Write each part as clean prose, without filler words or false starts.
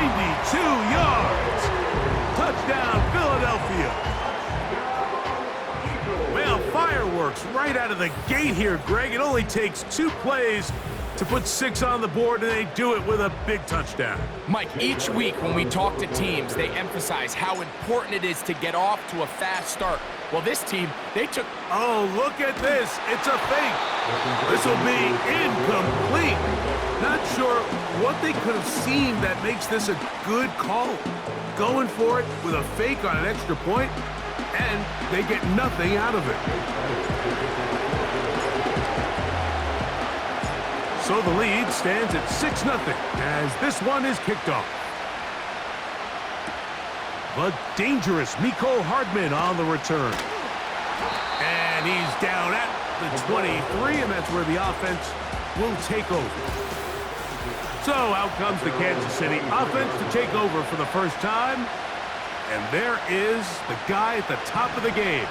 92 yards. Touchdown, Philadelphia. Well, fireworks right out of the gate here, Greg. It only takes 2 plays to put 6 on the board, and they do it with a big touchdown. Mike, each week when we talk to teams, they emphasize how important it is to get off to a fast start. Well, this team, they took... Oh, look at this. It's a fake. This will be incomplete. Not sure what they could have seen that makes this a good call. Going for it with a fake on an extra point, and they get nothing out of it. So the lead stands at 6-0 as this one is kicked off. The dangerous Mecole Hardman on the return. And he's down at the 23, and that's where the offense will take over. So out comes the Kansas City offense to take over for the first time. And there is the guy at the top of the game,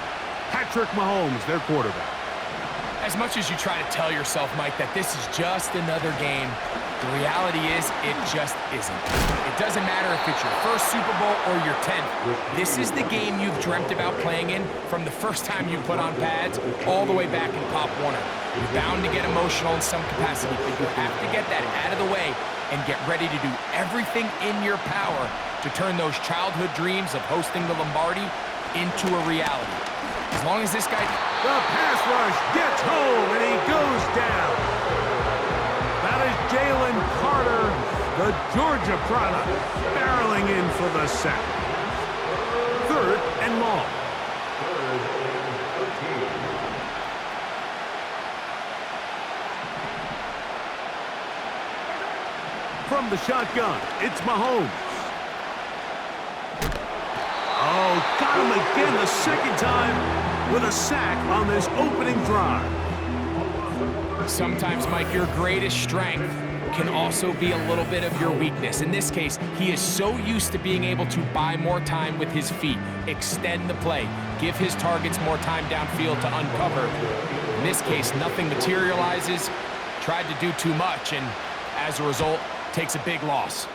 Patrick Mahomes, their quarterback. As much as you try to tell yourself, Mike, that this is just another game, the reality is it just isn't. It doesn't matter if it's your first Super Bowl or your 10th. This is the game you've dreamt about playing in from the first time you put on pads all the way back in Pop Warner. You're bound to get emotional in some capacity, but you have to get that out of the way and get ready to do everything in your power to turn those childhood dreams of hosting the Lombardi into a reality. As long as this guy... The pass rush gets home, and he goes down. That is Jalen Carter, the Georgia product, barreling in for the sack. 3rd and long. From the shotgun, it's Mahomes. Oh, got him again the second time with a sack on this opening drive. Sometimes, Mike, your greatest strength can also be a little bit of your weakness. In this case, he is so used to being able to buy more time with his feet, extend the play, give his targets more time downfield to uncover. In this case, nothing materializes, tried to do too much, and as a result, takes a big loss.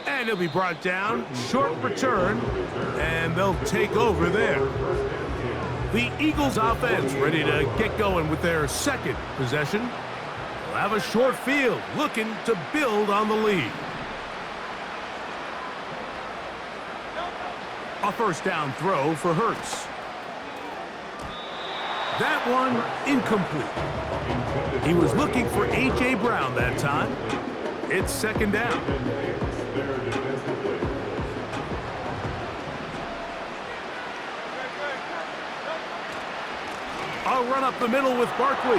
And he'll be brought down, short return, and they'll take over there. The Eagles offense ready to get going with their second possession. They'll have a short field, looking to build on the lead. A first down throw for Hurts. That one incomplete. He was looking for A.J. Brown that time. It's second down. I'll run up the middle with Barkley.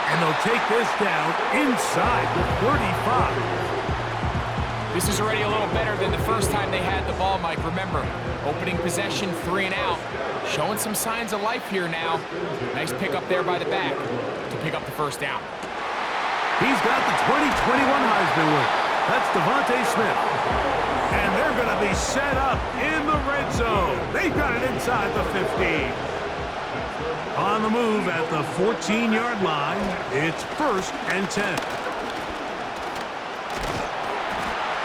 And they'll take this down inside the 35. This is already a little better than the first time they had the ball, Mike. Remember, opening possession, 3 and out. Showing some signs of life here now. Nice pick up there by the back to pick up the first down. He's got the 2021 Heisman winner. That's Devontae Smith. And they're going to be set up in the red zone. They've got it inside the 15. On the move at the 14-yard line, it's 1st and 10.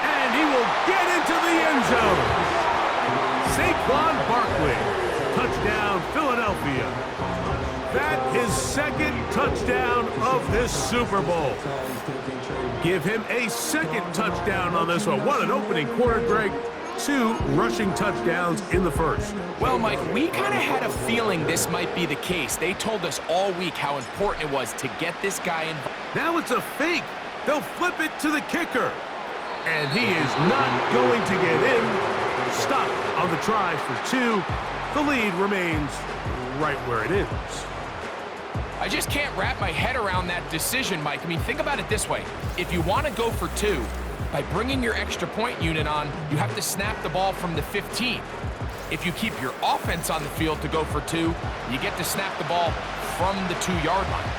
And he will get into the end zone. Saquon Barkley, touchdown Philadelphia. That is 2nd touchdown of this Super Bowl. Give him a 2nd touchdown on this one. What an opening quarter, Greg. 2 rushing touchdowns in the first. Well, Mike, we kind of had a feeling this might be the case. They told us all week how important it was to get this guy involved. Now it's a fake. They'll flip it to the kicker. And he is not going to get in. Stop on the try for 2. The lead remains right where it is. I just can't wrap my head around that decision, Mike. I mean, think about it this way. If you want to go for 2, by bringing your extra point unit on, you have to snap the ball from the 15. If you keep your offense on the field to go for 2, you get to snap the ball from the 2-yard line.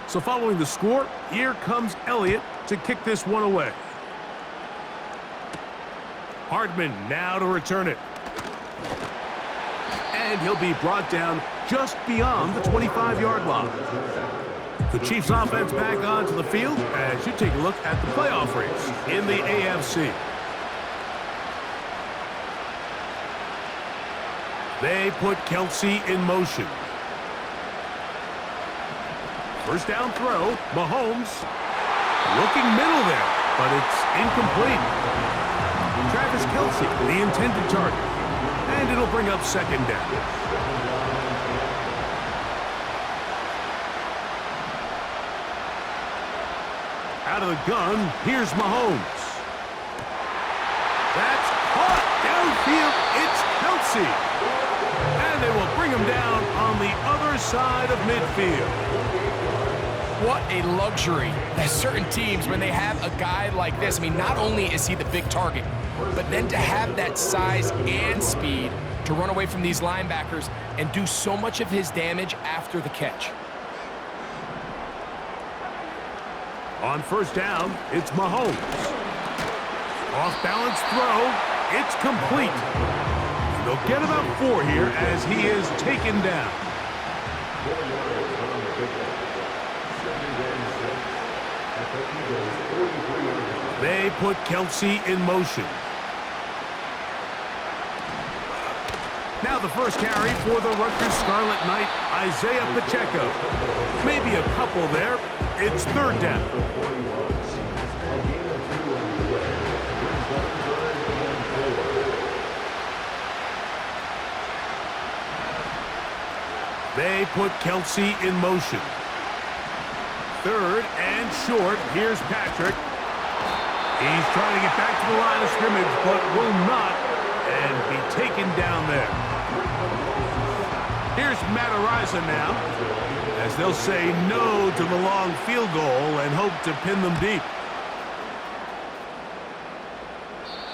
So following the score, here comes Elliott to kick this one away. Hardman now to return it. And he'll be brought down just beyond the 25-yard line. The Chiefs offense back onto the field as you take a look at the playoff race in the AFC. They put Kelce in motion. First down throw, Mahomes looking middle there, but it's incomplete. Travis Kelce, the intended target, and it'll bring up second down. Out of the gun, here's Mahomes. That's caught downfield. It's Kelce. And they will bring him down on the other side of midfield. What a luxury that certain teams, when they have a guy like this, I mean, not only is he the big target, but then to have that size and speed to run away from these linebackers and do so much of his damage after the catch. On first down, it's Mahomes. Off-balance throw, it's complete. And they'll get about 4 here as he is taken down. They put Kelce in motion. Now the first carry for the Rutgers Scarlet Knight, Isaiah Pacheco. Maybe a couple there. It's third down. They put Kelce in motion. Third and short. Here's Patrick. He's trying to get back to the line of scrimmage, but will not, and be taken down there. Here's Matt Araiza now, as they'll say no to the long field goal and hope to pin them deep.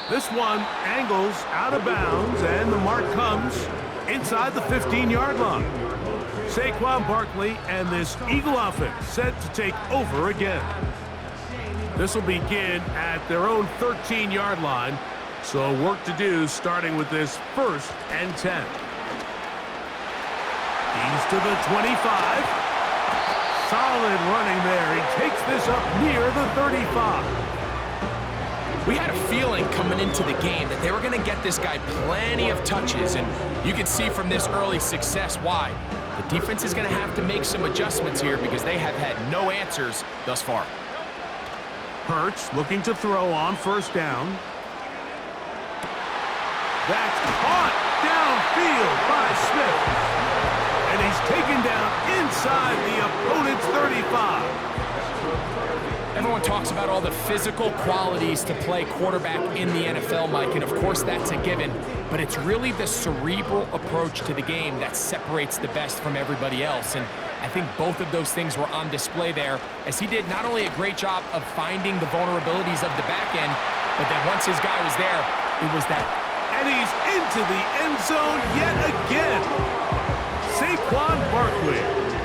This one angles out of bounds, and the mark comes inside the 15-yard line. Saquon Barkley and this Eagle offense set to take over again. This will begin at their own 13-yard line, so work to do starting with this 1st and 10. He's to the 25. Solid running there. He takes this up near the 35. We had a feeling coming into the game that they were going to get this guy plenty of touches, and you can see from this early success why. The defense is going to have to make some adjustments here because they have had no answers thus far. Hurts looking to throw on first down. That's caught downfield by Smith. And he's taken down inside the opponent's 35. Everyone talks about all the physical qualities to play quarterback in the NFL, Mike, and of course that's a given, but it's really the cerebral approach to the game that separates the best from everybody else, and I think both of those things were on display there, as he did not only a great job of finding the vulnerabilities of the back end, but then once his guy was there, it was that. And he's into the end zone yet again. Saquon Barkley,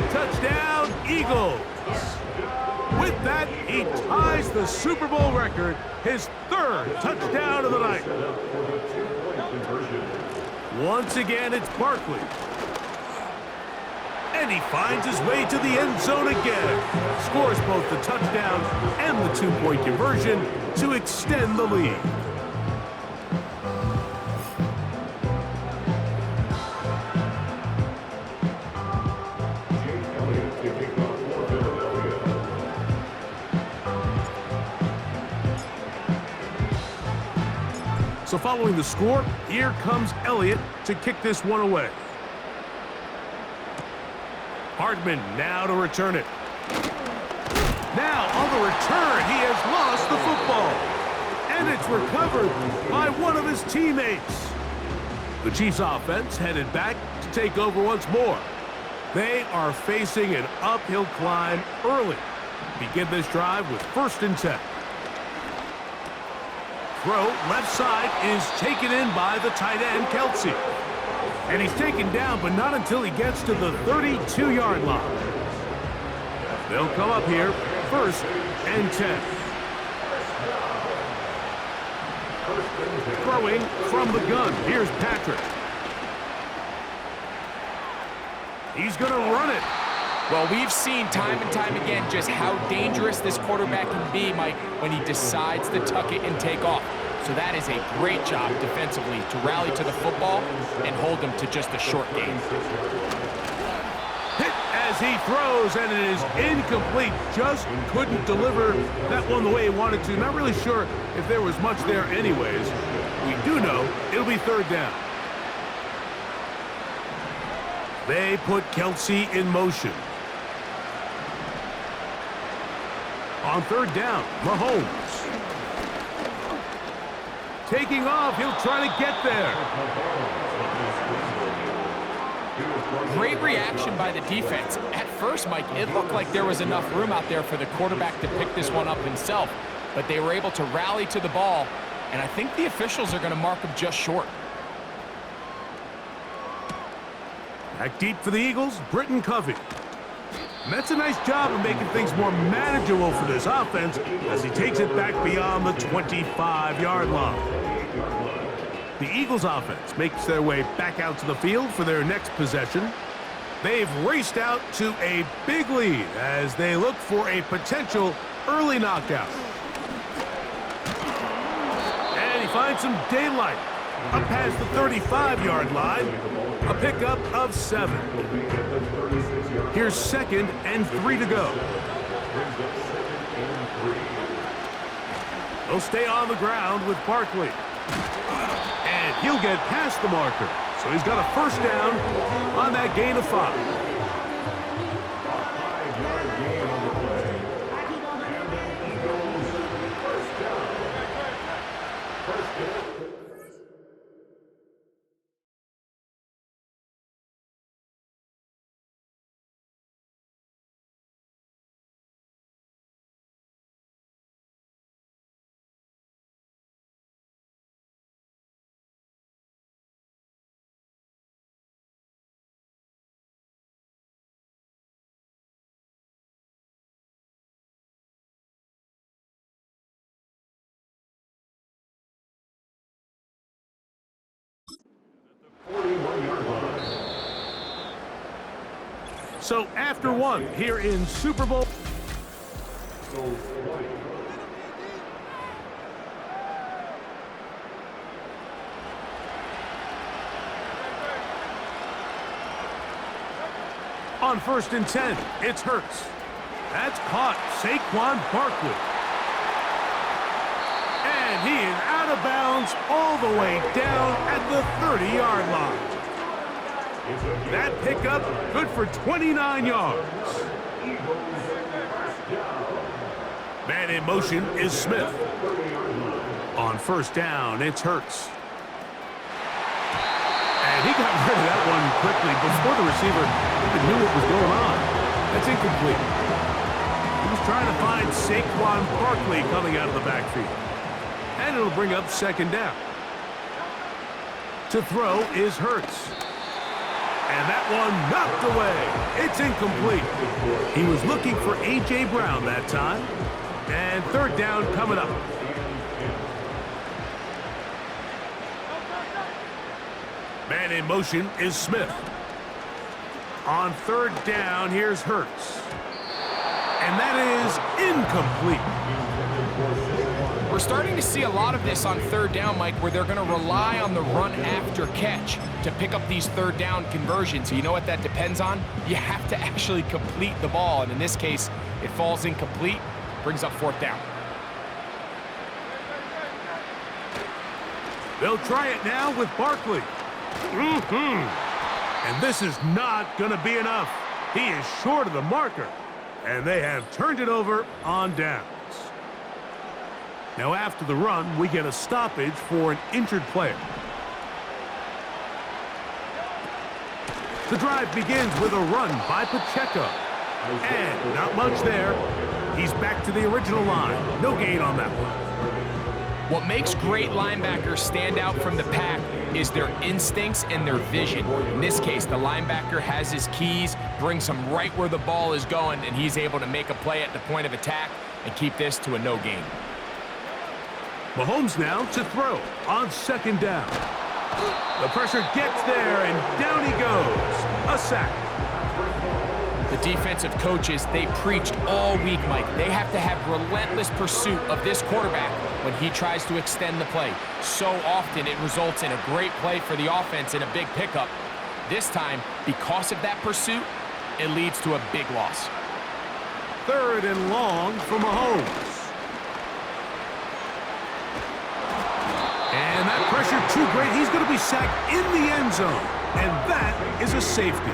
touchdown Eagles. With that, he ties the Super Bowl record, his 3rd touchdown of the night. Once again, it's Barkley. And he finds his way to the end zone again. Scores both the touchdown and the 2-point conversion to extend the lead. So following the score, here comes Elliott to kick this one away. Hardman now to return it. Now on the return, he has lost the football. And it's recovered by one of his teammates. The Chiefs offense headed back to take over once more. They are facing an uphill climb early. Begin this drive with 1st and 10. Throw left side is taken in by the tight end, Kelce. And he's taken down, but not until he gets to the 32-yard line. They'll come up here, 1st and 10. Throwing from the gun. Here's Patrick. He's going to run it. Well, we've seen time and time again just how dangerous this quarterback can be, Mike, when he decides to tuck it and take off. So that is a great job defensively to rally to the football and hold them to just a short gain. Hit as he throws, and it is incomplete. Just couldn't deliver that one the way he wanted to. Not really sure if there was much there anyways. We do know it'll be 3rd down. They put Kelce in motion. On 3rd down, Mahomes. Taking off, he'll try to get there. Great reaction by the defense. At first, Mike, it looked like there was enough room out there for the quarterback to pick this one up himself, but they were able to rally to the ball, and I think the officials are going to mark him just short. Back deep for the Eagles, Britton Covey. And that's a nice job of making things more manageable for this offense as he takes it back beyond the 25-yard line. The Eagles offense makes their way back out to the field for their next possession. They've raced out to a big lead as they look for a potential early knockout. And he finds some daylight up past the 35-yard line. A pickup of 7. Here's 2nd and 3 to go. They'll stay on the ground with Barkley. And he'll get past the marker. So he's got a 1st down on that gain of 5. So after 1 here in Super Bowl. On 1st and 10, it's Hurts. That's caught. Saquon Barkley. And he is out of bounds all the way down at the 30-yard line. That pickup good for 29 yards. Man in motion is Smith. On 1st down, it's Hurts. And he got rid of that one quickly before the receiver even knew what was going on. That's incomplete. He was trying to find Saquon Barkley coming out of the backfield. And it'll bring up 2nd down. To throw is Hurts. And that one knocked away. It's incomplete. He was looking for A.J. Brown that time. And 3rd down coming up. Man in motion is Smith. On 3rd down, here's Hurts. And that is incomplete. We're starting to see a lot of this on 3rd down, Mike, where they're going to rely on the run after catch to pick up these 3rd down conversions. So you know what that depends on? You have to actually complete the ball. And in this case, it falls incomplete, brings up 4th down. They'll try it now with Barkley. And this is not going to be enough. He is short of the marker. And they have turned it over on downs. Now after the run, we get a stoppage for an injured player. The drive begins with a run by Pacheco. And not much there. He's back to the original line. No gain on that one. What makes great linebackers stand out from the pack is their instincts and their vision. In this case, the linebacker has his keys, brings him right where the ball is going, and he's able to make a play at the point of attack and keep this to a no gain. Mahomes now to throw on second down. The pressure gets there, and down he goes. A sack. The defensive coaches, they preached all week, Mike. They have to have relentless pursuit of this quarterback when he tries to extend the play. So often it results in a great play for the offense and a big pickup. This time, because of that pursuit, it leads to a big loss. Third and long for Mahomes. And that pressure too great. He's going to be sacked in the end zone. And that is a safety.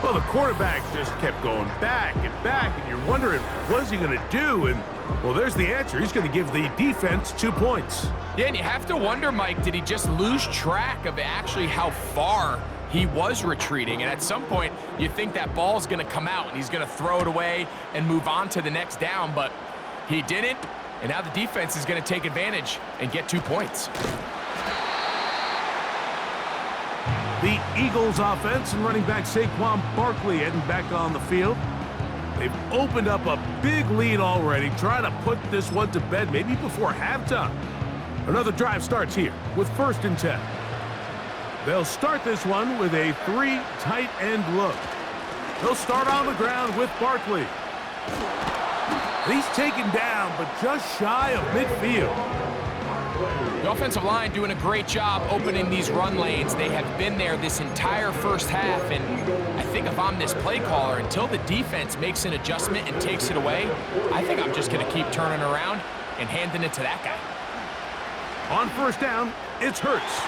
Well, the quarterback just kept going back, and you're wondering, what is he going to do? And, well, there's the answer. He's going to give the defense 2 points. Yeah, and you have to wonder, Mike, did he just lose track of actually how far he was retreating? And at some point, you think that ball's going to come out, and he's going to throw it away and move on to the next down, but he didn't, and now the defense is going to take advantage and get 2 points. The Eagles offense and running back Saquon Barkley heading back on the field. They've opened up a big lead already, trying to put this one to bed maybe before halftime. Another drive starts here with 1st and 10. They'll start this one with a 3 tight end look. They'll start on the ground with Barkley. He's taken down, but just shy of midfield. The offensive line doing a great job opening these run lanes. They have been there this entire first half, and I think if I'm this play caller, until the defense makes an adjustment and takes it away, I think I'm just going to keep turning around and handing it to that guy. On 1st down, it's Hurts.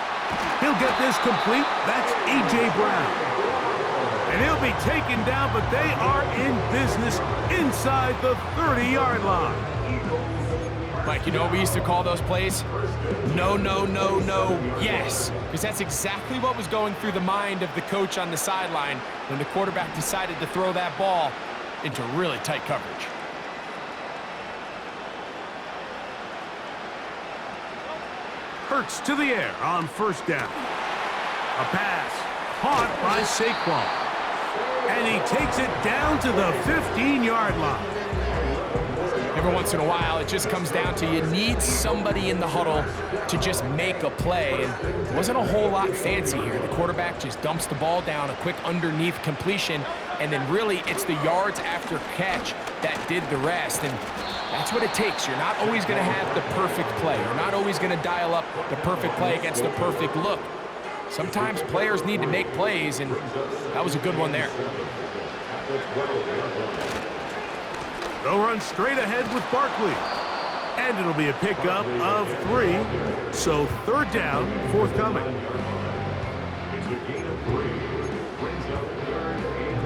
He'll get this complete. That's A.J. Brown. And he'll be taken down, but they are in business inside the 30-yard line. Mike, you know what we used to call those plays? No, no, no, no, yes. Because that's exactly what was going through the mind of the coach on the sideline when the quarterback decided to throw that ball into really tight coverage. Hurts to the air on 1st down. A pass caught by Saquon. And he takes it down to the 15-yard line. Every once in a while, it just comes down to you need somebody in the huddle to just make a play. And it wasn't a whole lot fancy here. The quarterback just dumps the ball down, a quick underneath completion, and then really it's the yards after catch that did the rest. And that's what it takes. You're not always going to have the perfect play. You're not always going to dial up the perfect play against the perfect look. Sometimes players need to make plays, and that was a good one there. They'll run straight ahead with Barkley. And it'll be a pickup of 3. So 3rd down, forthcoming. It's a gain of 3. Brings up 3rd and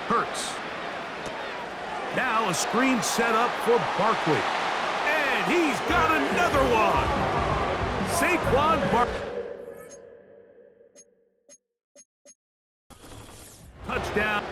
4. Hurts. Now a screen set up for Barkley. And he's got another one. Saquon Barkley. Touchdown.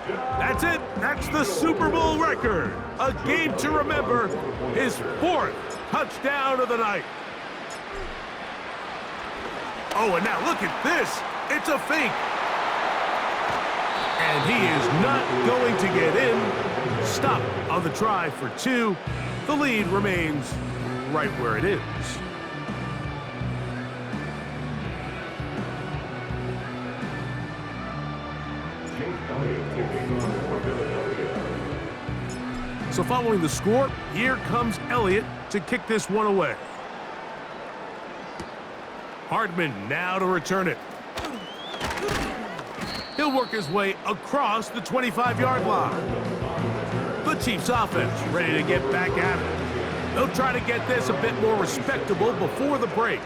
That's it. That's the Super Bowl record. A game to remember. His 4th touchdown of the night. Oh, and now look at this. It's a fake. And he is not going to get in. Stop on the try for 2. The lead remains right where it is. So following the score, here comes Elliott to kick this one away. Hardman now to return it. He'll work his way across the 25-yard line. The Chiefs offense ready to get back at it. They'll try to get this a bit more respectable before the break.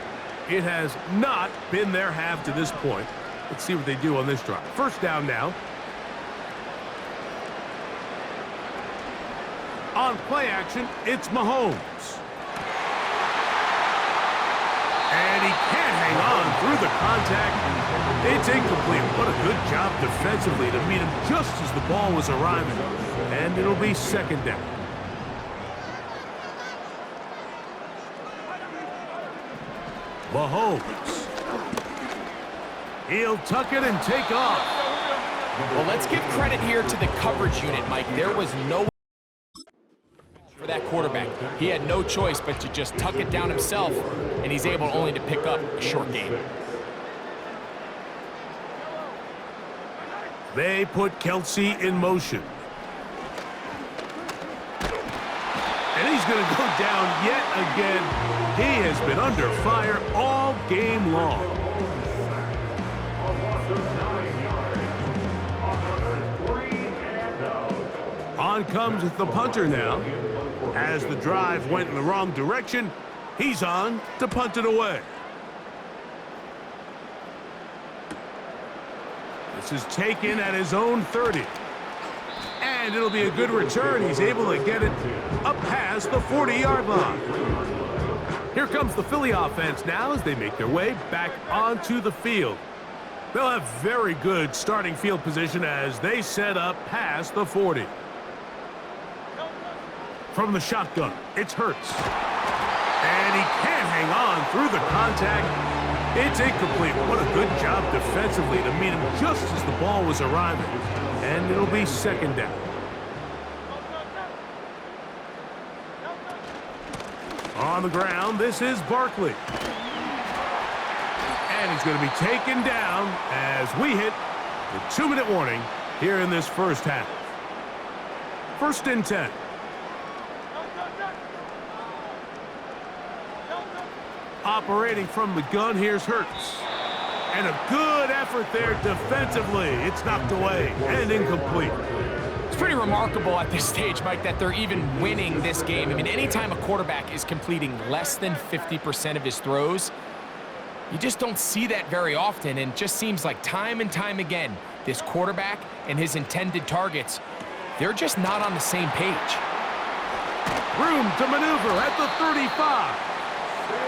It has not been their half to this point. Let's see what they do on this drive. First down now. On play action, it's Mahomes. And he can't hang on through the contact. It's incomplete. What a good job defensively to meet him just as the ball was arriving. And it'll be second down. Mahomes. He'll tuck it and take off. Well, let's give credit here to the coverage unit, Mike. There was no for that quarterback. He had no choice but to just tuck it down himself, and he's able only to pick up a short gain. They put Kelce in motion. And he's going to go down yet again. He has been under fire all game long. On comes the punter now. As the drive went in the wrong direction, he's on to punt it away. This is taken at his own 30. And it'll be a good return. He's able to get it up past the 40-yard line. Here comes the Philly offense now as they make their way back onto the field. They'll have very good starting field position as they set up past the 40. From the shotgun, it's Hurts. And he can't hang on through the contact. It's incomplete. What a good job defensively to meet him just as the ball was arriving. And it'll be second down. On the ground, this is Barkley. And he's going to be taken down as we hit the 2-minute warning here in this first half. First and 10. Operating from the gun, here's Hurts. And a good effort there defensively. It's knocked away and incomplete. It's pretty remarkable at this stage, Mike, that they're even winning this game. I mean, anytime a quarterback is completing less than 50% of his throws, you just don't see that very often, and it just seems like time and time again, this quarterback and his intended targets, they're just not on the same page. Room to maneuver at the 35.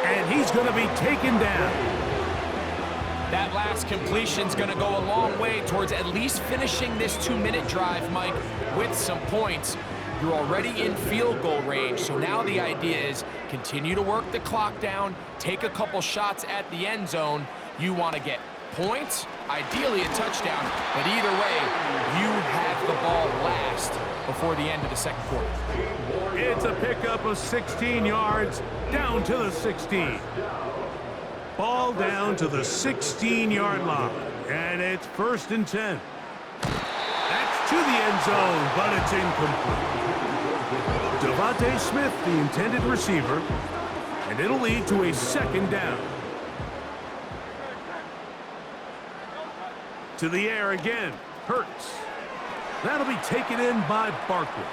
And he's going to be taken down. That last completion's going to go a long way towards at least finishing this 2-minute drive, Mike, with some points. You're already in field goal range, so now the idea is continue to work the clock down, take a couple shots at the end zone. You want to get points, ideally a touchdown, but either way, you have the ball last before the end of the second quarter. It's a pickup of 16 yards down to the 16. Ball down to the 16-yard line, and it's first and 10. That's to the end zone, but it's incomplete. Devontae Smith, the intended receiver, and it'll lead to a second down. To the air again, Hurts. That'll be taken in by Barkley.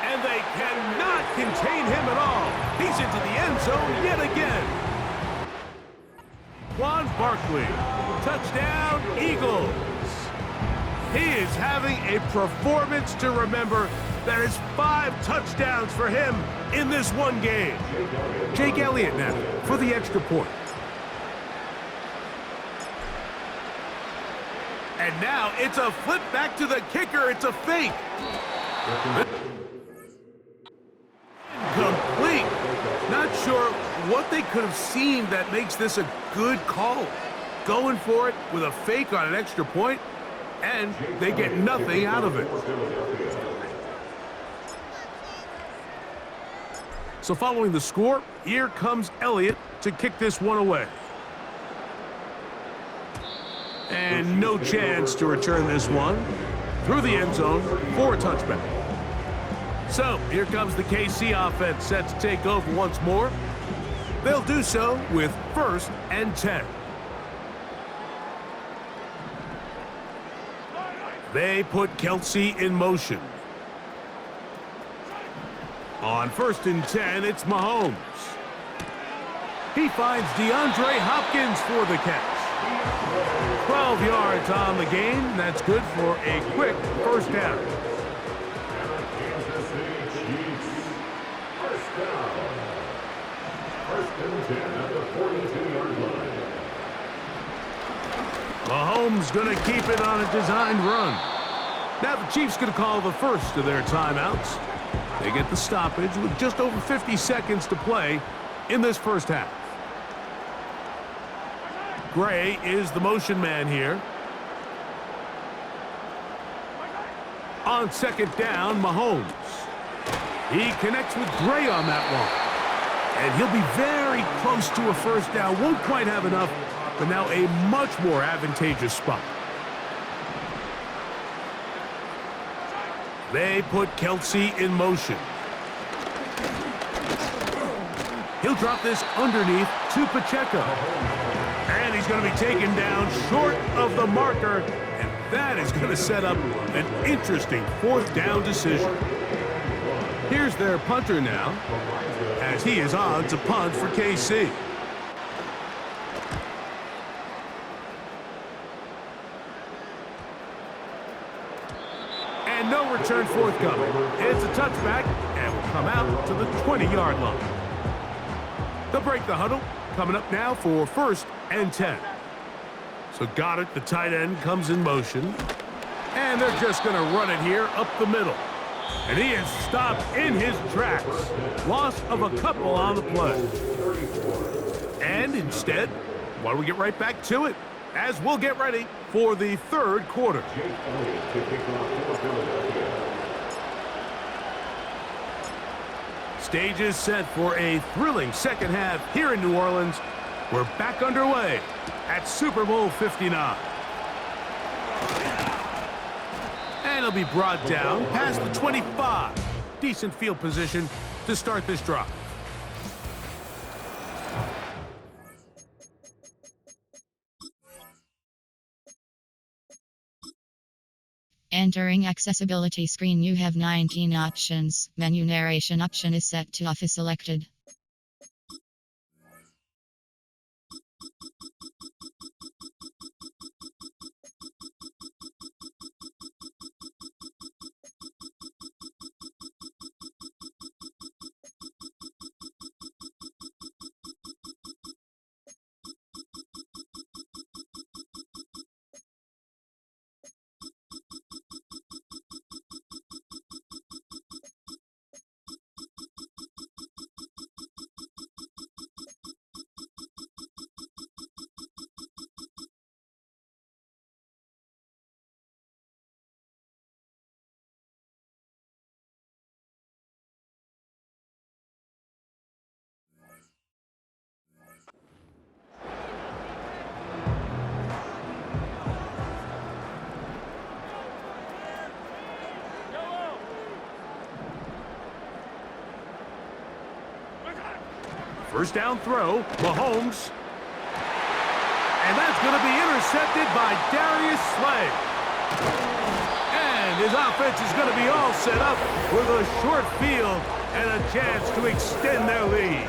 And they cannot contain him at all. He's into the end zone yet again. Juan Barkley, touchdown Eagles. He is having a performance to remember. That is 5 touchdowns for him in this one game. Jake Elliott now for the extra point. And now it's a flip back to the kicker. It's a fake. Complete. Not sure what they could have seen that makes this a good call. Going for it with a fake on an extra point, and they get nothing out of it. So following the score, here comes Elliott to kick this one away. And no chance to return this one through the end zone for a touchback. So here comes the KC offense set to take over once more. They'll do so with 1st and 10. They put Kelsey in motion. On 1st and 10, it's Mahomes. He finds DeAndre Hopkins for the catch. 12 yards on the game. That's good for a quick first down. Mahomes going to keep it on a designed run. Now the Chiefs going to call the first of their timeouts. They get the stoppage with just over 50 seconds to play in this first half. Gray is the motion man here. On 2nd down, Mahomes. He connects with Gray on that one. And he'll be very close to a first down. Won't quite have enough, but now a much more advantageous spot. They put Kelsey in motion. He'll drop this underneath to Pacheco. And he's going to be taken down short of the marker, and that is going to set up an interesting 4th down decision. Here's their punter now, as he is on to punt for KC. And no return forthcoming. It's a touchback, and will come out to the 20-yard line. They'll break the huddle. Coming up now for 1st and 10. So Goddard, the tight end, comes in motion. And they're just going to run it here up the middle. And he is stopped in his tracks. Loss of a couple on the play. And instead, why don't we get right back to it, as we'll get ready for the 3rd quarter. Stage is set for a thrilling second half here in New Orleans. We're back underway at Super Bowl 59. And it'll be brought down past the 25. Decent field position to start this drive. Entering accessibility screen, you have 19 options. Menu narration option is set to off is selected. First down throw, Mahomes. And that's going to be intercepted by Darius Slay. And his offense is going to be all set up with a short field and a chance to extend their lead.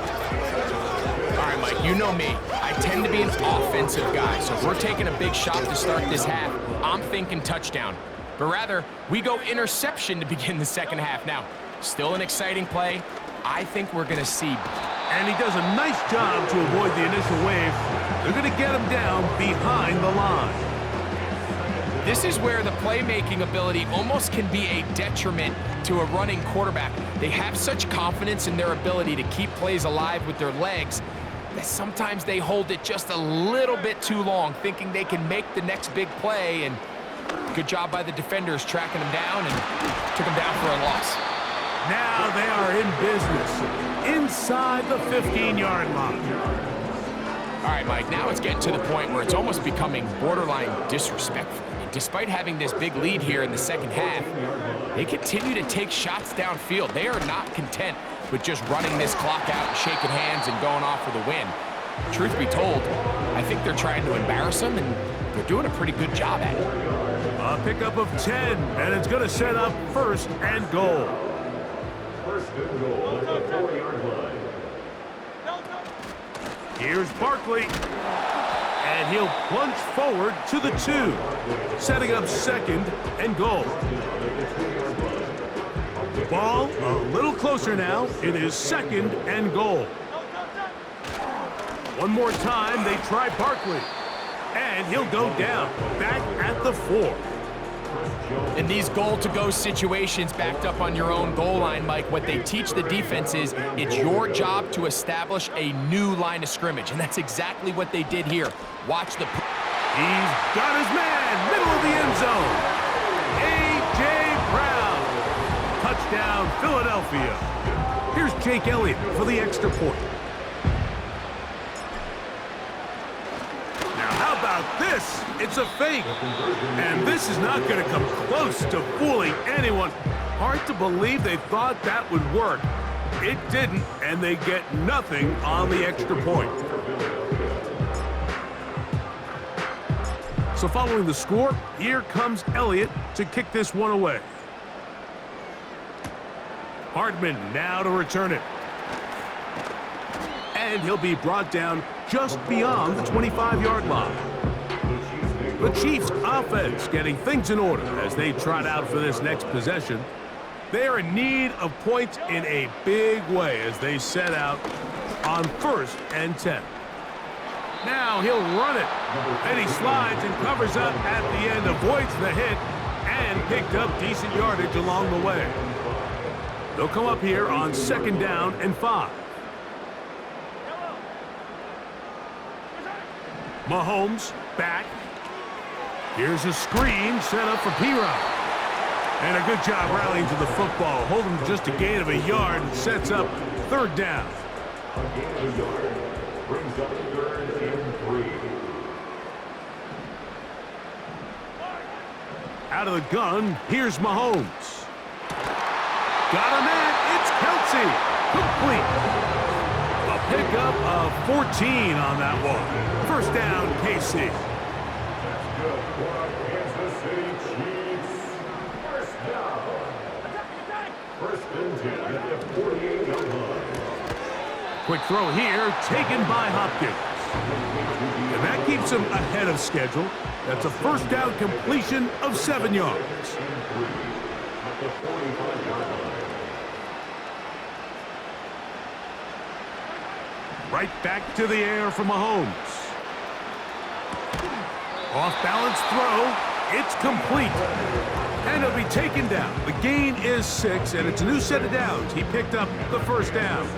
All right, Mike, you know me. I tend to be an offensive guy, so if we're taking a big shot to start this half, I'm thinking touchdown. But rather, we go interception to begin the second half. Now, still an exciting play. I think we're going to see. And he does a nice job to avoid the initial wave. They're going to get him down behind the line. This is where the playmaking ability almost can be a detriment to a running quarterback. They have such confidence in their ability to keep plays alive with their legs that sometimes they hold it just a little bit too long, thinking they can make the next big play, and good job by the defenders tracking him down and took him down for a loss. Now they are in business inside the 15-yard line. All right, Mike, now it's getting to the point where it's almost becoming borderline disrespectful. And despite having this big lead here in the second half, they continue to take shots downfield. They are not content with just running this clock out and shaking hands and going off for the win. Truth be told, I think they're trying to embarrass them, and they're doing a pretty good job at it. A pickup of 10, and it's going to set up first and goal. First and goal at the 4-yard line. Here's Barkley, and he'll plunge forward to the 2, setting up second and goal. The ball a little closer now. It is second and goal. One more time, they try Barkley, and he'll go down, back at the 4. In these goal-to-go situations backed up on your own goal line, Mike, what they teach the defense is it's your job to establish a new line of scrimmage, and that's exactly what they did here. Watch the... He's got his man, middle of the end zone. A.J. Brown. Touchdown, Philadelphia. Here's Jake Elliott for the extra point. How about this? It's a fake. And this is not going to come close to fooling anyone. Hard to believe they thought that would work. It didn't, and they get nothing on the extra point. So following the score, here comes Elliott to kick this one away. Hardman now to return it. And he'll be brought down just beyond the 25-yard line. The Chiefs offense getting things in order as they trot out for this next possession. They are in need of points in a big way as they set out on 1st and 10. Now he'll run it. And he slides and covers up at the end, avoids the hit, and picked up decent yardage along the way. They'll come up here on 2nd down and 5. Mahomes back. Here's a screen set up for P-Rod. And a good job rallying to the football. Holding just a gain of a yard and sets up 3rd down. A gain of a yard brings up 3rd and 3. Out of the gun, here's Mahomes. Got a man, it's Kelce. Complete. A pickup of 14 on that one. 1st down, KC. Kansas City Chiefs. 1st down. 1st and 10 at the 48-yard line. Quick throw here, taken by Hopkins. And that keeps him ahead of schedule. That's a 1st down completion of 7 yards. At the 45-yard line. Right back to the air for Mahomes. Off-balance throw. It's complete. And it'll be taken down. The gain is 6, and it's a new set of downs. He picked up the 1st down.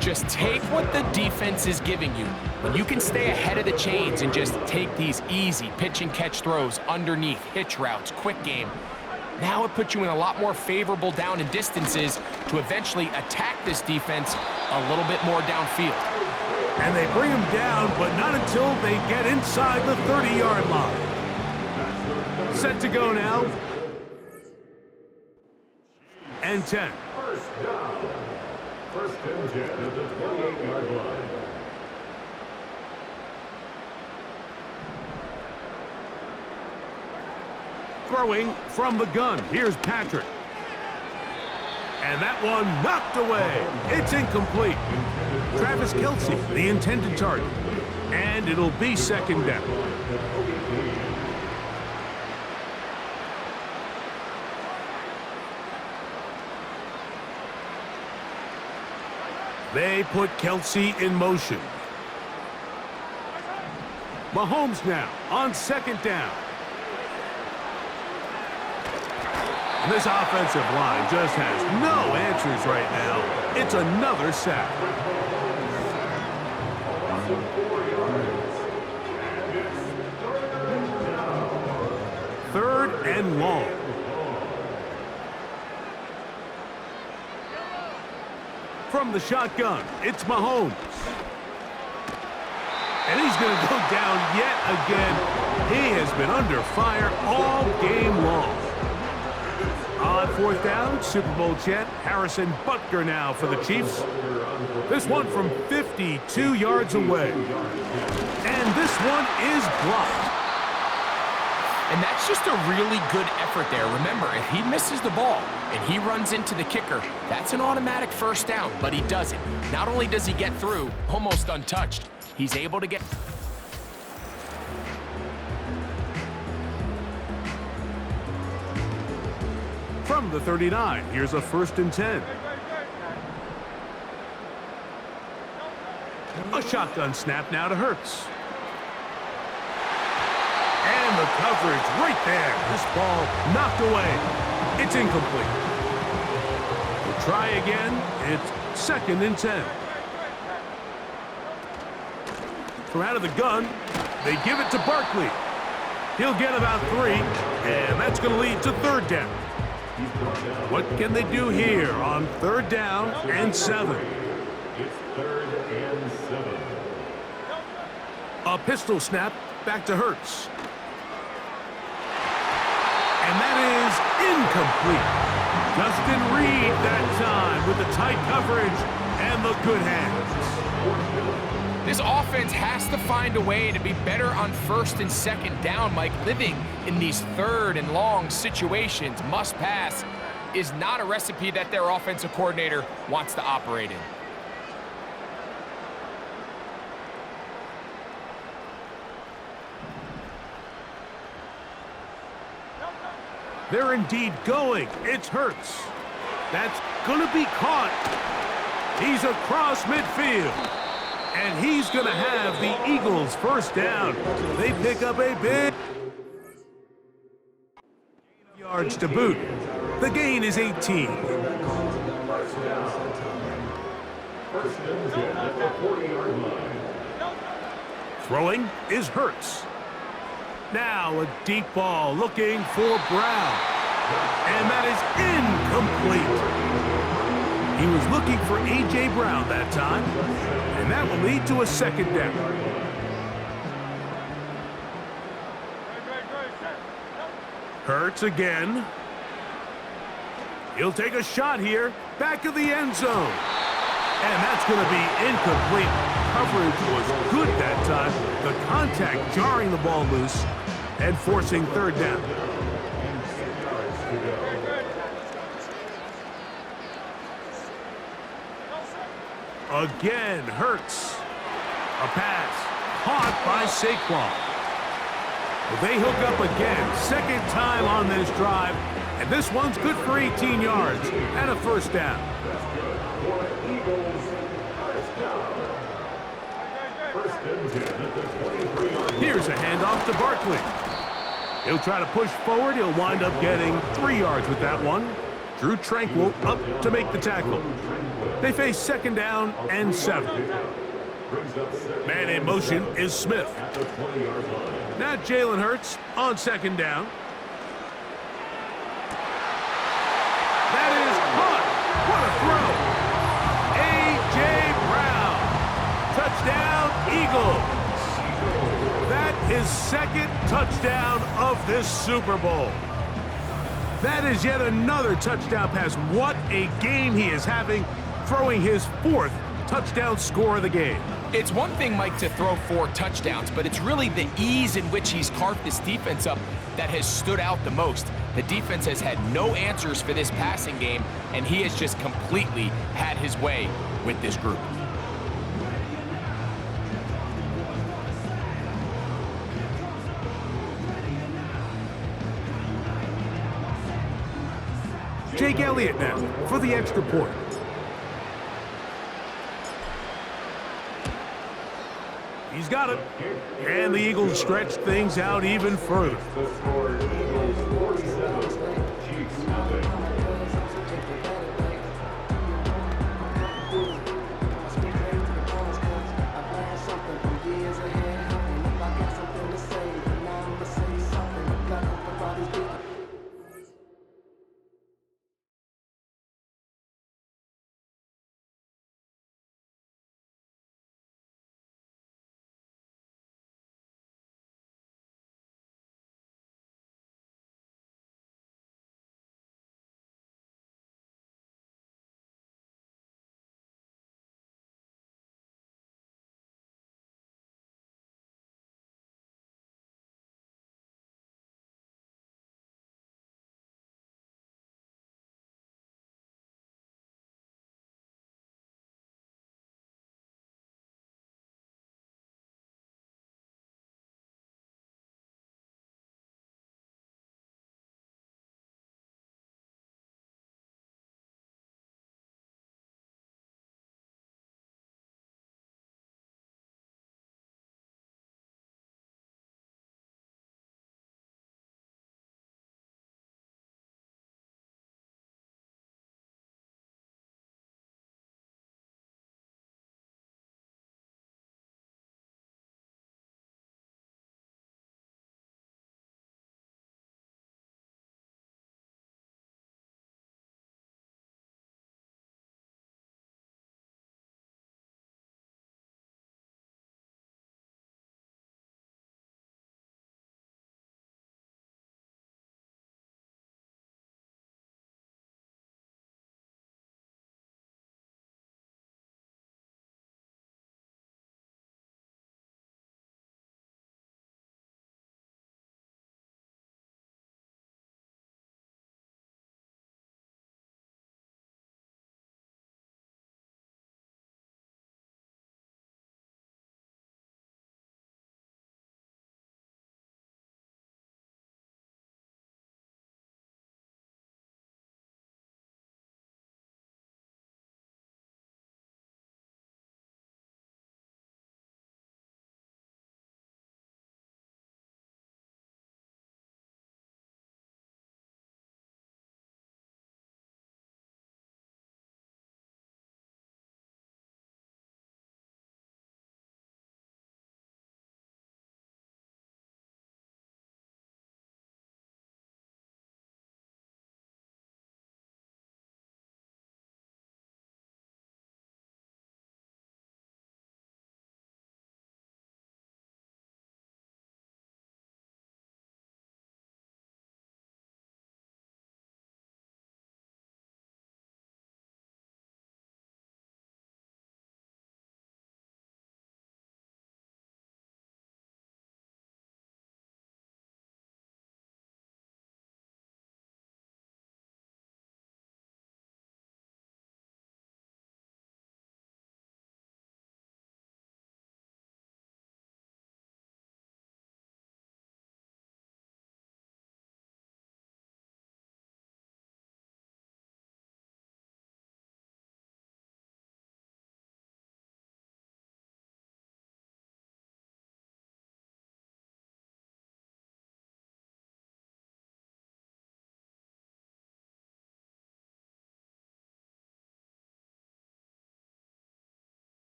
Just take what the defense is giving you. When you can stay ahead of the chains and just take these easy pitch-and-catch throws underneath, hitch routes, quick game, now it puts you in a lot more favorable down and distances to eventually attack this defense a little bit more downfield. And they bring him down, but not until they get inside the 30-yard line. Set to go now. And 10. 1st down. 1st and 10 at the 28-yard line. Throwing from the gun. Here's Patrick. And that one knocked away. It's incomplete. Travis Kelce, the intended target. And it'll be 2nd down. They put Kelce in motion. Mahomes now on 2nd down. And this offensive line just has no answers right now. It's another sack. and long. From the shotgun, it's Mahomes. And he's going to go down yet again. He has been under fire all game long. On fourth down, Super Bowl champ Harrison Butker now for the Chiefs. This one from 52 yards away. And this one is blocked. And that's just a really good effort there. Remember, if he misses the ball and he runs into the kicker, that's an automatic first down, but he doesn't. Not only does he get through, almost untouched, he's able to get... From the 39, here's a 1st and 10. A shotgun snap now to Hurts. And the coverage right there. This ball knocked away. It's incomplete. We'll try again. It's 2nd and 10. From out of the gun, they give it to Barkley. He'll get about 3, and that's going to lead to 3rd down. What can they do here on 3rd down and 7? It's 3rd and 7. A pistol snap back to Hurts. And that is incomplete. Justin Reed that time with the tight coverage and the good hands. This offense has to find a way to be better on 1st and 2nd down, Mike. Living in these 3rd and long situations, must pass, is not a recipe that their offensive coordinator wants to operate in. They're indeed going. It's Hurts. That's going to be caught. He's across midfield. And he's going to have the Eagles' 1st down. They pick up a big yards to boot. The gain is 18. 1st and 10 at the 40-yard line. Throwing is Hurts. Now a deep ball looking for Brown. And that is incomplete. He was looking for A.J. Brown that time. And that will lead to a 2nd down. Hurts again. He'll take a shot here. Back of the end zone. And that's going to be incomplete. Coverage was good that time. The contact jarring the ball loose and forcing 3rd down. Again, Hurts. A pass caught by Saquon. Well, they hook up again. 2nd time on this drive. And this one's good for 18 yards and a 1st down. Here's a handoff to Barkley. He'll try to push forward. He'll wind up getting 3 yards with that one. Drew Tranquill up to make the tackle. They face 2nd down and 7. Man in motion is Smith. Now Jalen Hurts on 2nd down. That is caught. What a throw. A.J. Brown. Touchdown, Eagles. That is 2nd touchdown of this Super Bowl. That is yet another touchdown pass. What a game he is having, throwing his 4th touchdown score of the game. It's one thing, Mike, to throw 4 touchdowns, but it's really the ease in which he's carved this defense up that has stood out the most. The defense has had no answers for this passing game, and he has just completely had his way with this group. Jake Elliott now for the extra point. He's got it. And the Eagles stretch things out even further. The score, Eagles 47, Chiefs nothing.